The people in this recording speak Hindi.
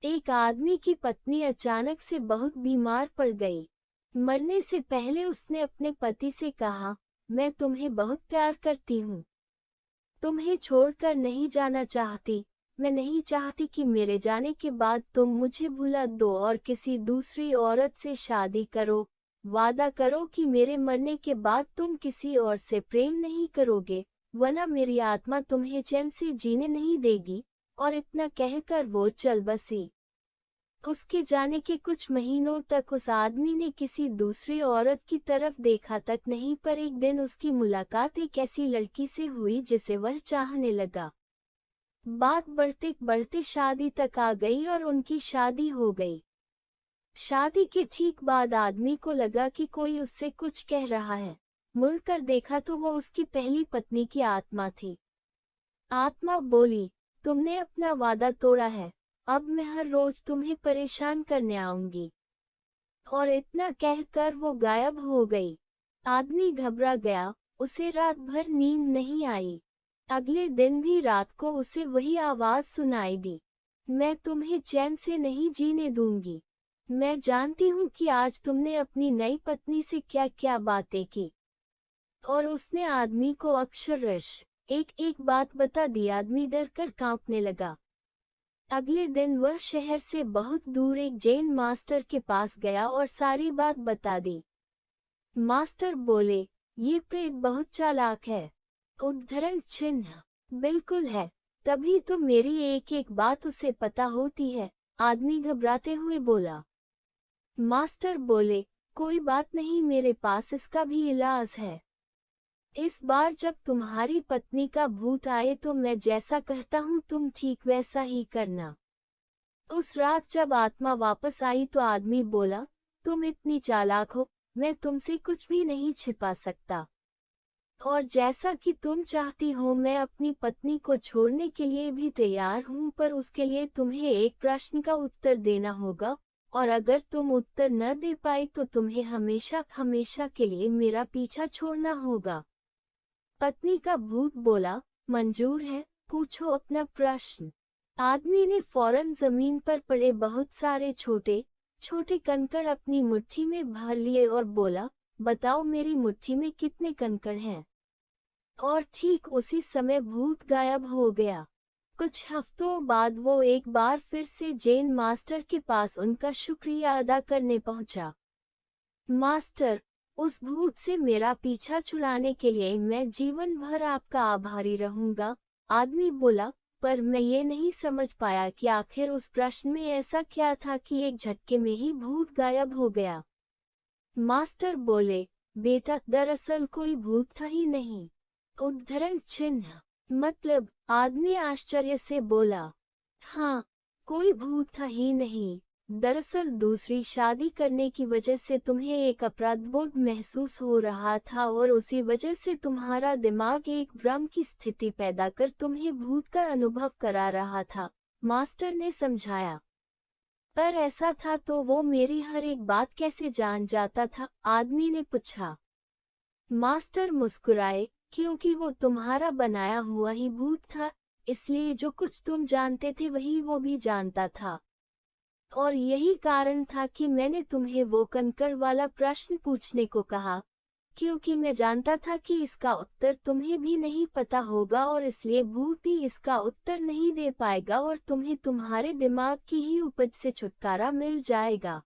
एक आदमी की पत्नी अचानक से बहुत बीमार पड़ गई। मरने से पहले उसने अपने पति से कहा, मैं तुम्हें बहुत प्यार करती हूँ, तुम्हें छोड़कर नहीं जाना चाहती। मैं नहीं चाहती कि मेरे जाने के बाद तुम मुझे भुला दो और किसी दूसरी औरत से शादी करो। वादा करो कि मेरे मरने के बाद तुम किसी और से प्रेम नहीं करोगे, वरना मेरी आत्मा तुम्हें चैन से जीने नहीं देगी। और इतना कहकर वो चल बसी। उसके जाने के कुछ महीनों तक उस आदमी ने किसी दूसरी औरत की तरफ देखा तक नहीं, पर एक दिन उसकी मुलाकात एक ऐसी लड़की से हुई जिसे वह चाहने लगा। बात बढ़ते बढ़ते शादी तक आ गई और उनकी शादी हो गई। शादी के ठीक बाद आदमी को लगा कि कोई उससे कुछ कह रहा है। मुड़कर देखा तो वो उसकी पहली पत्नी की आत्मा थी। आत्मा बोली, तुमने अपना वादा तोड़ा है, अब मैं हर रोज तुम्हें परेशान करने आऊंगी। और इतना कहकर वो गायब हो गई। आदमी घबरा गया, उसे रात भर नींद नहीं आई। अगले दिन भी रात को उसे वही आवाज सुनाई दी, मैं तुम्हें चैन से नहीं जीने दूंगी। मैं जानती हूँ कि आज तुमने अपनी नई पत्नी से क्या क्या बातें की। और उसने आदमी को अक्षरश एक एक बात बता दी। आदमी डर कर कांपने लगा। अगले दिन वह शहर से बहुत दूर एक जैन मास्टर के पास गया और सारी बात बता दी। मास्टर बोले, ये प्रेत बहुत चालाक है। उद्धरण चिन्ह बिल्कुल है, तभी तो मेरी एक एक बात उसे पता होती है। आदमी घबराते हुए बोला। मास्टर बोले, कोई बात नहीं, मेरे पास इसका भी इलाज है। इस बार जब तुम्हारी पत्नी का भूत आए तो मैं जैसा कहता हूँ तुम ठीक वैसा ही करना। उस रात जब आत्मा वापस आई तो आदमी बोला, तुम इतनी चालाक हो, मैं तुमसे कुछ भी नहीं छिपा सकता। और जैसा कि तुम चाहती हो मैं अपनी पत्नी को छोड़ने के लिए भी तैयार हूँ, पर उसके लिए तुम्हें एक प्रश्न का उत्तर देना होगा, और अगर तुम उत्तर न दे पाई तो तुम्हें हमेशा हमेशा के लिए मेरा पीछा छोड़ना होगा। पत्नी का भूत बोला, मंजूर है, पूछो अपना प्रश्न। आदमी ने फौरन जमीन पर पड़े बहुत सारे छोटे छोटे कंकड़ अपनी मुट्ठी में भर लिए और बोला, बताओ मेरी मुट्ठी में कितने कंकड़ हैं। और ठीक उसी समय भूत गायब हो गया। कुछ हफ्तों बाद वो एक बार फिर से जैन मास्टर के पास उनका शुक्रिया अदा करने पहुंचा। मास्टर, उस भूत से मेरा पीछा छुड़ाने के लिए मैं जीवन भर आपका आभारी रहूंगा। आदमी बोला, पर मैं ये नहीं समझ पाया कि आखिर उस प्रश्न में ऐसा क्या था कि एक झटके में ही भूत गायब हो गया। मास्टर बोले, बेटा दरअसल कोई भूत था ही नहीं। उद्धरण चिन्ह मतलब? आदमी आश्चर्य से बोला, हाँ, कोई भूत था ही नहीं। दरअसल दूसरी शादी करने की वजह से तुम्हें एक अपराधबोध महसूस हो रहा था और उसी वजह से तुम्हारा दिमाग एक भ्रम की स्थिति पैदा कर तुम्हें भूत का अनुभव करा रहा था, मास्टर ने समझाया। पर ऐसा था तो वो मेरी हर एक बात कैसे जान जाता था? आदमी ने पूछा। मास्टर मुस्कुराए, क्योंकि वो तुम्हारा बनाया हुआ ही भूत था, इसलिए जो कुछ तुम जानते थे वही वो भी जानता था। और यही कारण था कि मैंने तुम्हें वो कंकड़ वाला प्रश्न पूछने को कहा, क्योंकि मैं जानता था कि इसका उत्तर तुम्हें भी नहीं पता होगा और इसलिए भूत भी इसका उत्तर नहीं दे पाएगा और तुम्हें तुम्हारे दिमाग की ही उपज से छुटकारा मिल जाएगा।